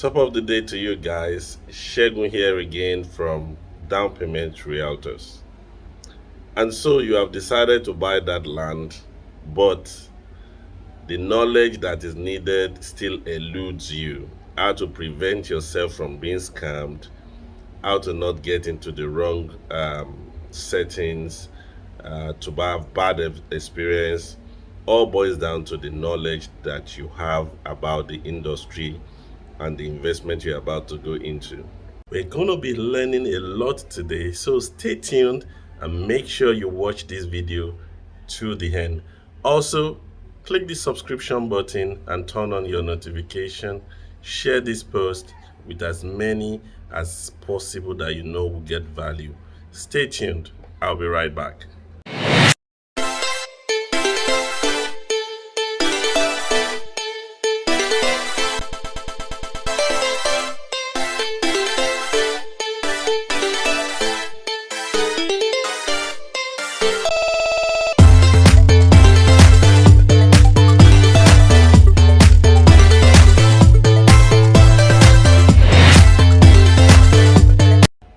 Top of the day to you guys. 𝐥𝐤𝐤 here again from Down Payment Realtors. And so you have decided to buy that land, but the knowledge that is needed still eludes you. How to prevent yourself from being scammed, how to not get into the wrong settings, to have bad experience, all boils down to the knowledge that you have about the industry and the investment you're about to go into. We're going to be learning a lot today, so stay tuned and make sure you watch this video to the end. Also, click the subscription button and turn on your notification. Share this post with as many as possible that you know will get value. Stay tuned. I'll be right back.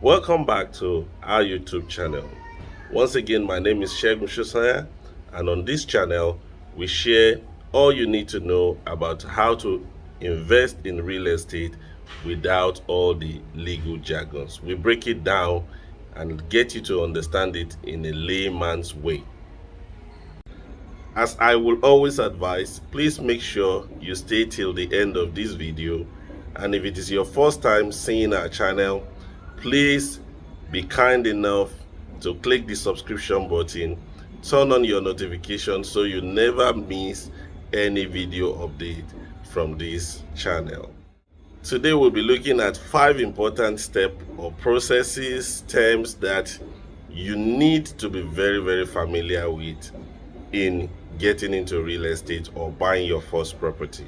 Welcome back to our YouTube channel. Once again, my name is 𝐤𝐤𝐤, and on this channel we share all you need to know about how to invest in real estate without all the legal jargons. We break it down and get you to understand it in a layman's way. As I will always advise, please make sure you stay till the end of this video, and if it is your first time seeing our channel, please be kind enough to click the subscription button, turn on your notifications so you never miss any video update from this channel. Today we'll be looking at 5 important steps or processes, terms that you need to be very familiar with in getting into real estate or buying your first property.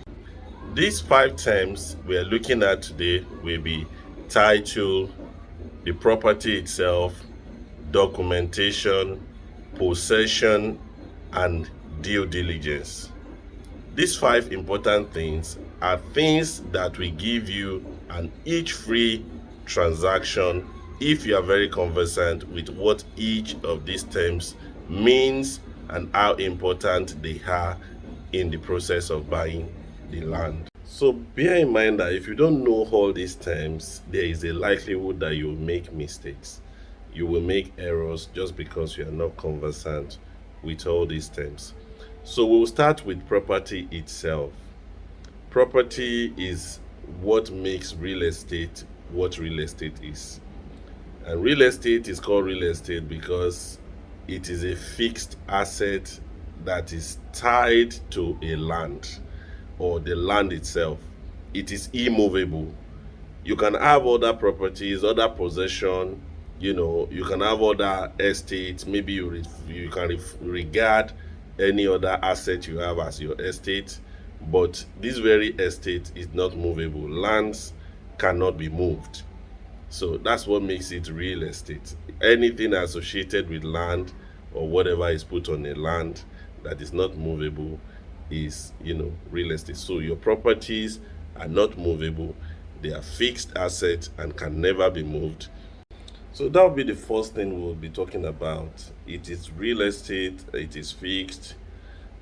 These 5 terms we are looking at today will be title, the property itself, documentation, possession, and due diligence. These 5 important things are things that will give you an itch-free transaction if you are very conversant with what each of these terms means and how important they are in the process of buying the land. So bear in mind that if you don't know all these terms, there is a likelihood that you will make mistakes. You will make errors just because you are not conversant with all these terms. So we'll start with property itself. Property is what makes real estate what real estate is. And real estate is called real estate because it is a fixed asset that is tied to a land or the land itself. It is immovable. You can have other properties, other possession, you can have other estates. Maybe you can regard any other asset you have as your estate, but this very estate is not movable. Lands cannot be moved. So that's what makes it real estate. Anything associated with land or whatever is put on a land that is not movable is, real estate. So your properties are not movable. They are fixed assets and can never be moved. So that will be the first thing we'll be talking about. It is real estate, it is fixed,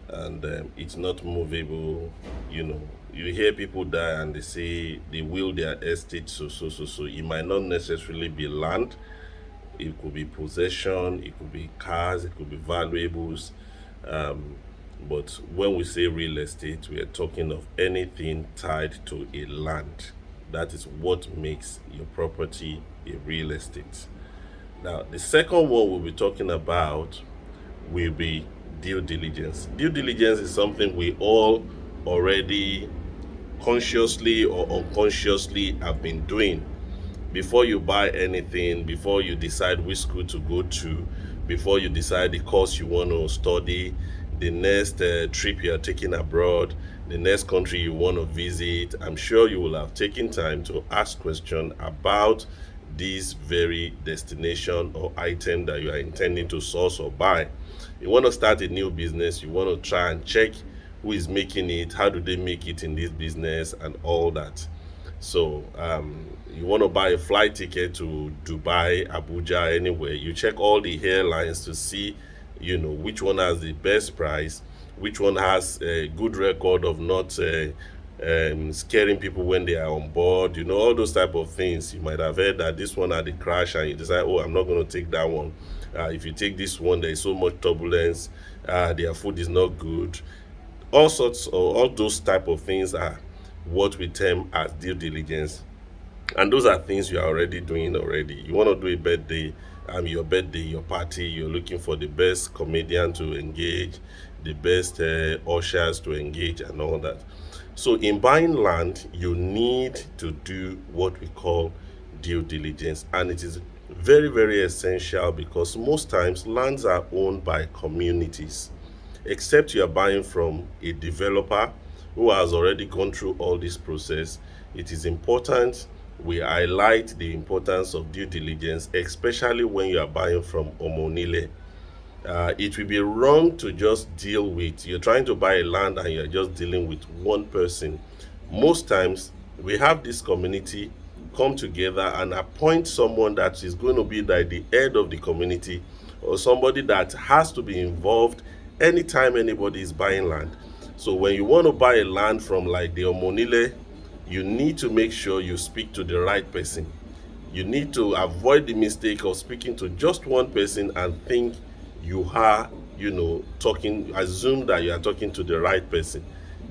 and it's not movable. You hear people die and they say they will their estate so. It might not necessarily be land. It could be possession, it could be cars, it could be valuables. But when we say real estate, we are talking of anything tied to a land. That is what makes your property a real estate. Now, the second one we'll be talking about will be due diligence. Due diligence is something we all already consciously or unconsciously have been doing. Before you buy anything, before you decide which school to go to, before you decide the course you want to study, the next trip you are taking abroad, the next country you want to visit, I'm sure you will have taken time to ask questions about this very destination or item that you are intending to source or buy. You want to start a new business, you want to try and check who is making it, how do they make it in this business, and all that. So you want to buy a flight ticket to Dubai, Abuja, anywhere. You check all the airlines to see, which one has the best price, which one has a good record of not scaring people when they are on board. All those type of things. You might have heard that this one had a crash, and you decide, oh, I'm not going to take that one. If you take this one, there is so much turbulence. Their food is not good. All those type of things are what we term as due diligence, and those are things you are already doing already. You want to do a birthday, your party, you're looking for the best comedian to engage, the best ushers to engage, and all that. So in buying land, you need to do what we call due diligence, and it is very, very essential because most times lands are owned by communities, except you are buying from a developer who has already gone through all this process. It is important we highlight the importance of due diligence, especially when you are buying from Omonile. It will be wrong to just deal with, you're trying to buy a land and you're just dealing with one person. Most times, we have this community come together and appoint someone that is going to be like the head of the community, or somebody that has to be involved anytime anybody is buying land. So when you want to buy a land from like the Omonile, you need to make sure you speak to the right person. You need to avoid the mistake of speaking to just one person and think you are, assume that you are talking to the right person.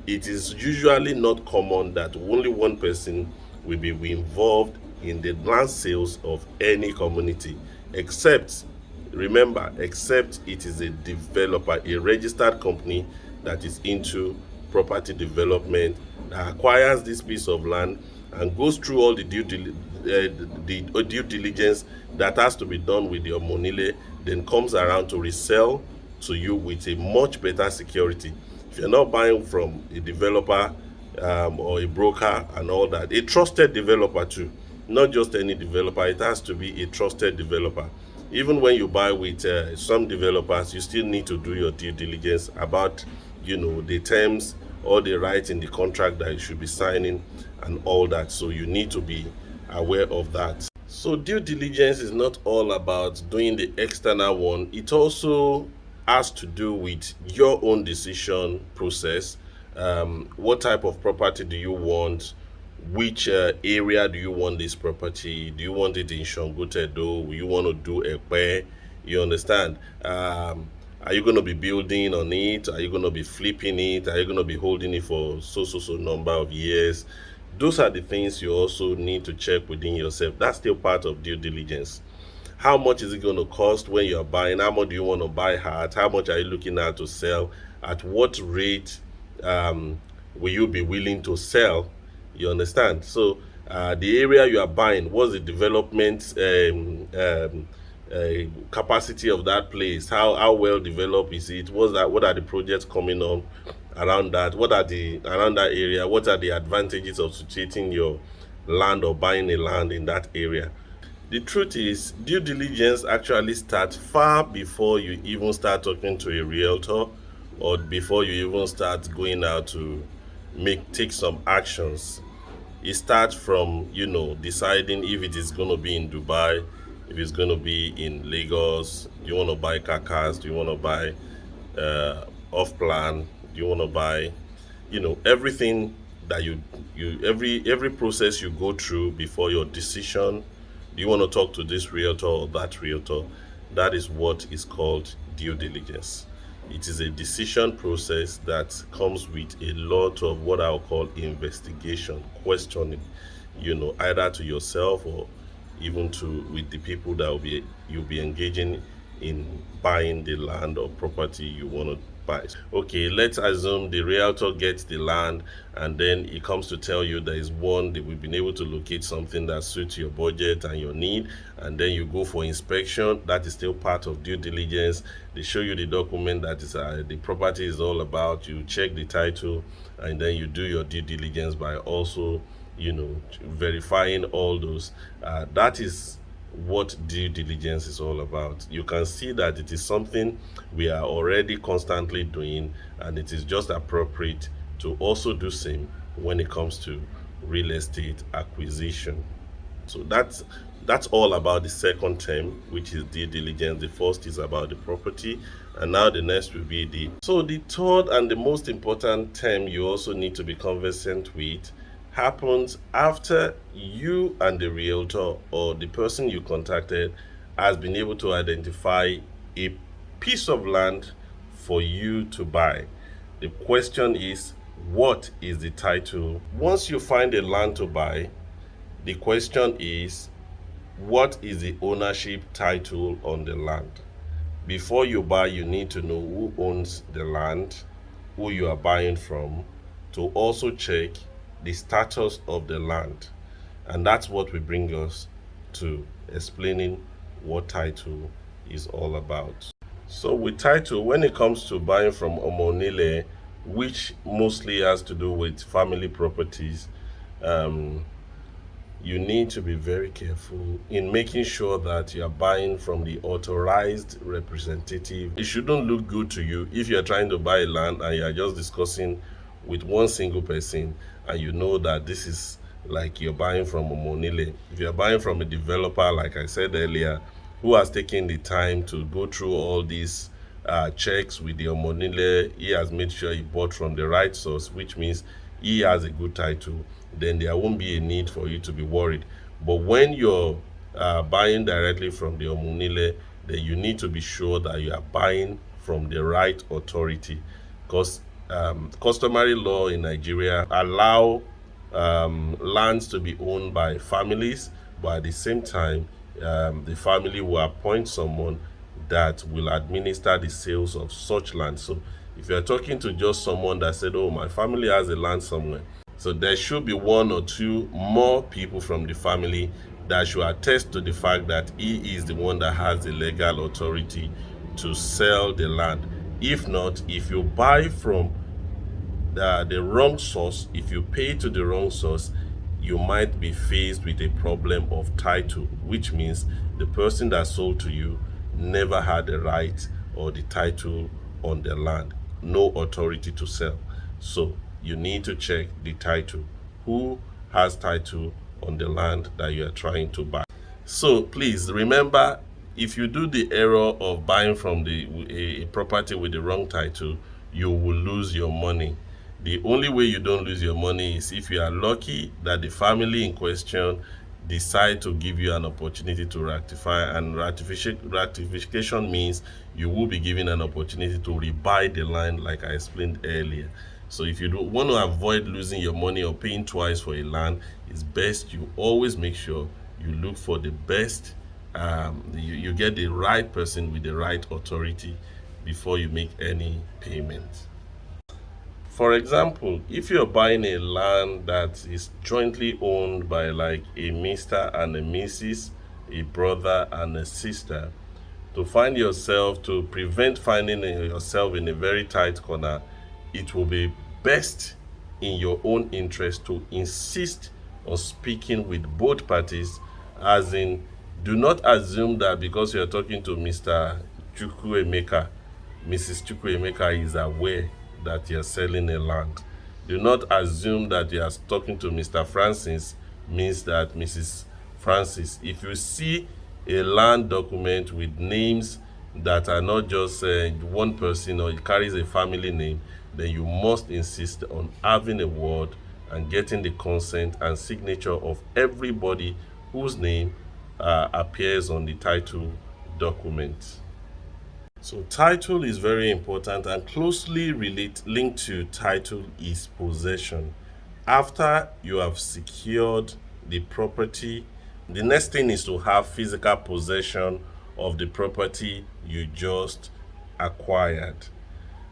It is usually not common that only one person will be involved in the land sales of any community, except, remember, except it is a developer, a registered company that is into property development, that acquires this piece of land and goes through all the due diligence that has to be done with your Monile, then comes around to resell to you with a much better security. If you're not buying from a developer or a broker and all that, a trusted developer too, not just any developer, it has to be a trusted developer. Even when you buy with some developers, you still need to do your due diligence about, the terms or the rights in the contract that you should be signing and all that. So you need to be aware of that. So due diligence is not all about doing the external one. It also has to do with your own decision process. What type of property do you want? Which area do you want this property? Do you want it in 𝐦𝐨𝐬𝐿? Do you want to do 𝐻𝐵e? You understand? Are you going to be building on it? Are you going to be flipping it? Are you going to be holding it for so number of years? Those are the things you also need to check within yourself. That's still part of due diligence. How much is it going to cost when you're buying? How much do you want to buy at? How much are you looking at to sell? At what rate will you be willing to sell? You understand? So the area you are buying, what's the development capacity of that place? How well developed is it? What are the projects coming on around that? Around that area? What are the advantages of situating your land or buying a land in that area? The truth is, due diligence actually starts far before you even start talking to a realtor, or before you even start going out to take some actions. It starts from, deciding if it is going to be in Dubai, if it's going to be in Lagos. Do you want to buy carcass? Do you want to buy off plan? Do you want to buy, everything that every process you go through before your decision? Do you want to talk to this realtor or that realtor? That is what is called due diligence. It is a decision process that comes with a lot of what I'll call investigation, questioning, either to yourself or even with the people that you'll be engaging in buying the land or property you want to buy. Okay, let's assume the realtor gets the land and then he comes to tell you there is one that we've been able to locate something that suits your budget and your need, and then you go for inspection. That is still part of due diligence. They show you the document that is the property is all about. You check the title, and then you do your due diligence by also verifying all those. That is what due diligence is all about. You can see that it is something we are already constantly doing, and it is just appropriate to also do same when it comes to real estate acquisition. So that's all about the second term, which is due diligence. The first is about the property, and now the next will be the third and the most important term you also need to be conversant with happens after you and the realtor or the person you contacted has been able to identify a piece of land for you to buy. The question is, what is the title? Once you find a land to buy, the question is, what is the ownership title on the land? Before you buy, you need to know who owns the land, who you are buying from, to also check the status of the land. And that's what will bring us to explaining what title is all about. So with title, when it comes to buying from Omonile, which mostly has to do with family properties, you need to be very careful in making sure that you are buying from the authorized representative. It shouldn't look good to you if you're trying to buy land and you're just discussing with one single person and you know that this is like you're buying from a Monile. If you're buying from a developer, like I said earlier, who has taken the time to go through all these checks with the Omonile, he has made sure he bought from the right source, which means he has a good title, then there won't be a need for you to be worried. But when you're buying directly from the Omonile, then you need to be sure that you are buying from the right authority, because customary law in Nigeria allow lands to be owned by families, but at the same time, the family will appoint someone that will administer the sales of such land. So if you're talking to just someone that said, oh, my family has a land somewhere, so there should be one or two more people from the family that should attest to the fact that he is the one that has the legal authority to sell the land. If not, if you buy from the wrong source, if you pay to the wrong source, you might be faced with a problem of title, which means the person that sold to you never had the right or the title on the land, no authority to sell. So you need to check the title. Who has title on the land that you are trying to buy? So please remember, if you do the error of buying from a property with the wrong title, you will lose your money. The only way you don't lose your money is if you are lucky that the family in question decide to give you an opportunity to rectify, and ratification means you will be given an opportunity to rebuy the land, like I explained earlier. So if you don't want to avoid losing your money or paying twice for a land, it's best you always make sure you look for the best, you get the right person with the right authority before you make any payment. For example, if you're buying a land that is jointly owned by like a Mr. and a Mrs., a brother and a sister, to prevent finding yourself in a very tight corner, it will be best in your own interest to insist on speaking with both parties, as in, do not assume that because you're talking to Mr. 𝐦𝐤𝐤𝐿, Mrs. 𝐦𝐤𝐤𝐿 is aware that you're selling a land. Do not assume that you are talking to Mr. Francis means that Mrs. Francis. If you see a land document with names that are not just one person or it carries a family name, then you must insist on having a word and getting the consent and signature of everybody whose name appears on the title document. So title is very important, and closely linked to title is possession. After you have secured the property, the next thing is to have physical possession of the property you just acquired.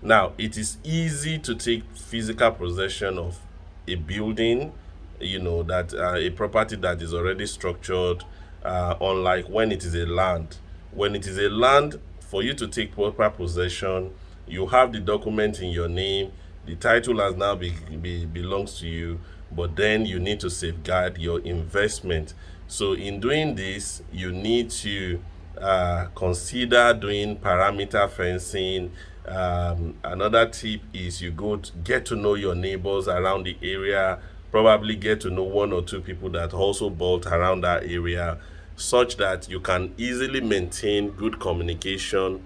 Now, it is easy to take physical possession of a building, that a property that is already structured, unlike when it is a land. When it is a land, for you to take proper possession, you have the document in your name, the title has now belongs to you, but then you need to safeguard your investment. So in doing this, you need to consider doing perimeter fencing. Another tip is you get to know your neighbors around the area, probably get to know one or two people that also bought around that area, such that you can easily maintain good communication,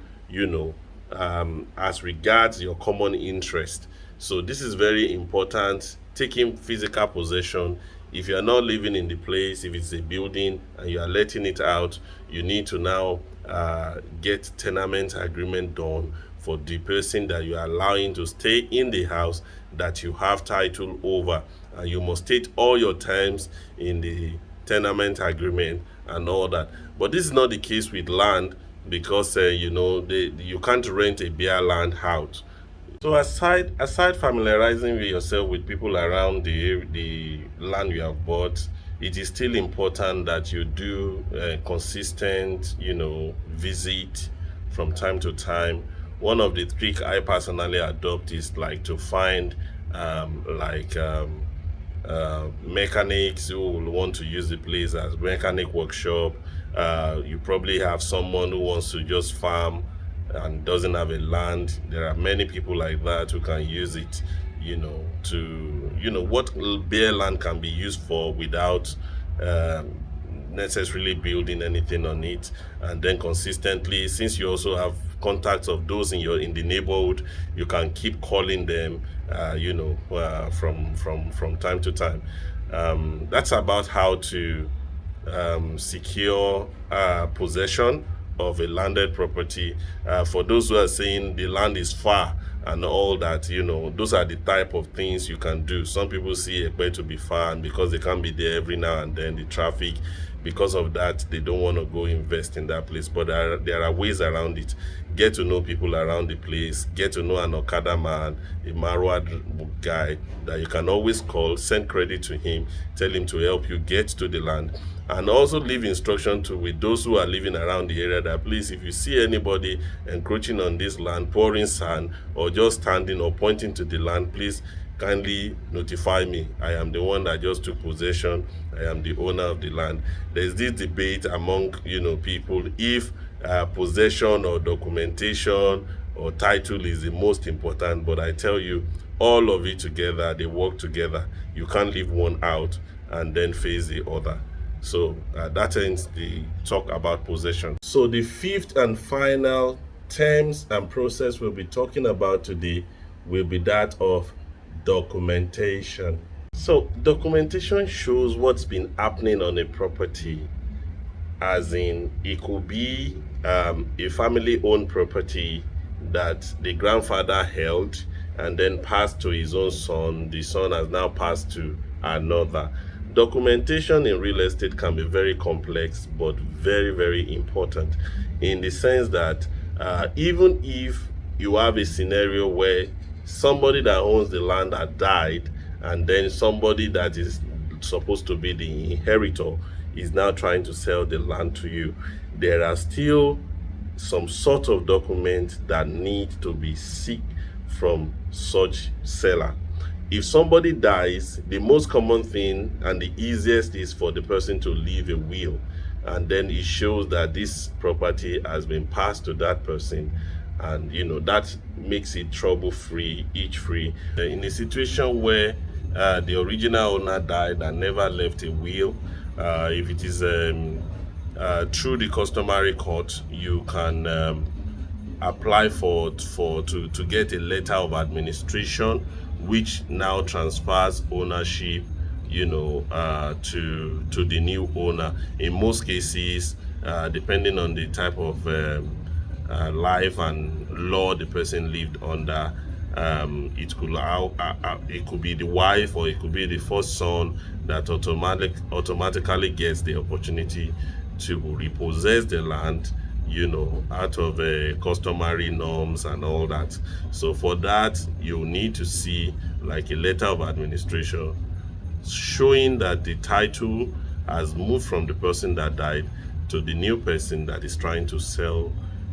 as regards your common interest. So this is very important. Taking physical possession. If you are not living in the place, if it's a building and you are letting it out, you need to now get tenement agreement done for the person that you are allowing to stay in the house that you have title over, and you must state all your terms in the tenement agreement and all that. But this is not the case with land, because you can't rent a bare land out. So aside familiarizing yourself with people around the land you have bought, it is still important that you do consistent, visit from time to time. One of the trick I personally adopt is like to find mechanics who will want to use the place as mechanic workshop. You probably have someone who wants to just farm and doesn't have a land. There are many people like that who can use it, what bare land can be used for without necessarily building anything on it. And then consistently, since you also have contacts of those in the neighborhood, you can keep calling them from time to time. That's about how to secure possession of a landed property. For those who are saying the land is far and all that, those are the type of things you can do. Some people see 𝐦𝐽 to be far, and because they can't be there every now and then, the traffic, because of that, they don't want to go invest in that place. But there are ways around it. Get to know people around the place. Get to know an Okada man, a Marwa guy that you can always call, send credit to him, tell him to help you get to the land. And also leave instruction with those who are living around the area that, please, if you see anybody encroaching on this land, pouring sand, or just standing or pointing to the land, please kindly notify me. I am the one that just took possession. I am the owner of the land. There's this debate among people if possession or documentation or title is the most important, but I tell you, all of it together, they work together. You can't leave one out and then face the other. So that ends the talk about possession. So the fifth and final terms and process we'll be talking about today will be that of documentation. So documentation shows what's been happening on a property, as in it could be a family-owned property that the grandfather held and then passed to his own son. The son has now passed to another. Documentation in real estate can be very complex, but very, very important, in the sense that even if you have a scenario where somebody that owns the land had died, and then somebody that is supposed to be the inheritor is now trying to sell the land to you, there are still some sort of documents that need to be sought from such seller. If somebody dies, the most common thing and the easiest is for the person to leave a will, and then it shows that this property has been passed to that person, and that makes it trouble-free, itch-free. In a situation where the original owner died and never left a will, if it is through the customary court, you can apply to get a letter of administration, which now transfers ownership to the new owner. In most cases, depending on the type of life and law the person lived under, it could be the wife or it could be the first son that automatically gets the opportunity to repossess the land, out of customary norms and all that. So for that, you need to see like a letter of administration showing that the title has moved from the person that died to the new person that is trying to sell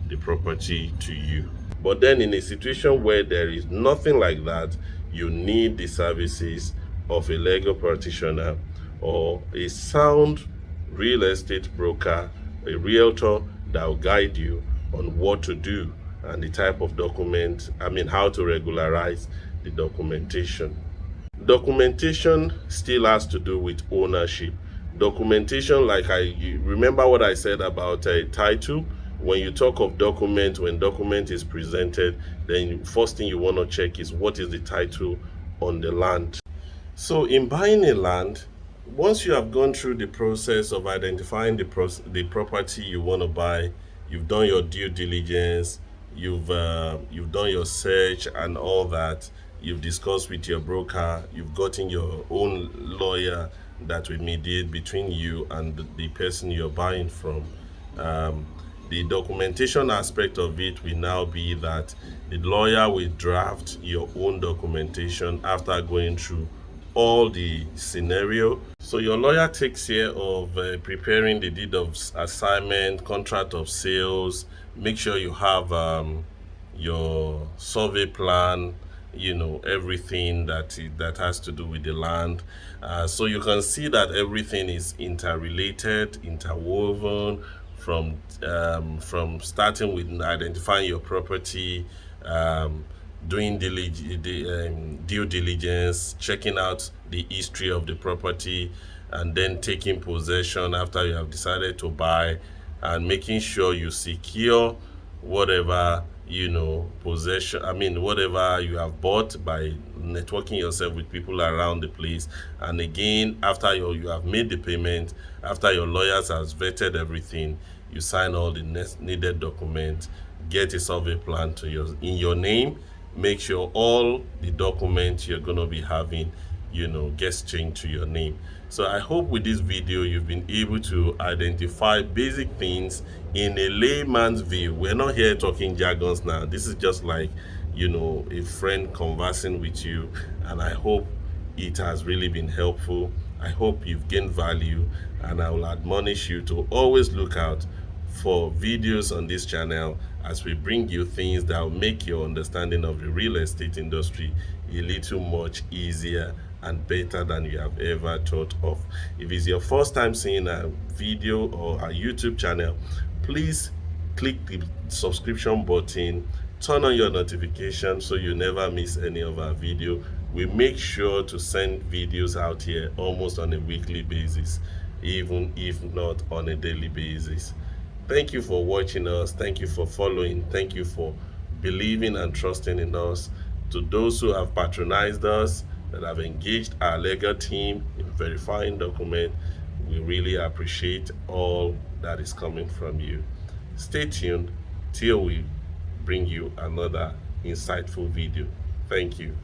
the property to you. But then in a situation where there is nothing like that, you need the services of a legal practitioner or a sound real estate broker, a realtor that will guide you on what to do and the type of document, how to regularize the documentation. Documentation still has to do with ownership. Documentation, like you remember what I said about a title. When you talk of document, when document is presented, then first thing you want to check is what is the title on the land. So in buying a land, once you have gone through the process of identifying the property you want to buy, you've done your due diligence, you've done your search and all that, you've discussed with your broker, you've gotten your own lawyer that will mediate between you and the person you're buying from. Um, the documentation aspect of it will now be that the lawyer will draft your own documentation after going through all the scenario. So your lawyer takes care of preparing the deed of assignment, contract of sales, make sure you have your survey plan, everything that has to do with the land. So you can see that everything is interrelated, interwoven, from starting with identifying your property, doing due diligence, checking out the history of the property, and then taking possession after you have decided to buy, and making sure you secure whatever possession, whatever you have bought, by networking yourself with people around the place. And again, after you have made the payment, after your lawyers has vetted everything, you sign all the needed documents, get a survey plan in your name, make sure all the documents you're going to be having gets changed to your name. So I hope with this video you've been able to identify basic things in a layman's view. We're not here talking jargons now. This is just like a friend conversing with you, and I hope it has really been helpful. I hope you've gained value, and I will admonish you to always look out for videos on this channel as we bring you things that will make your understanding of the real estate industry a little much easier and better than you have ever thought of. If it's your first time seeing a video or a YouTube channel, please click the subscription button, turn on your notifications so you never miss any of our video. We make sure to send videos out here almost on a weekly basis, even if not on a daily basis. Thank you for watching us. Thank you for following. Thank you for believing and trusting in us. To those who have patronized us, that have engaged our legal team in verifying documents, we really appreciate all that is coming from you. Stay tuned till we bring you another insightful video. Thank you.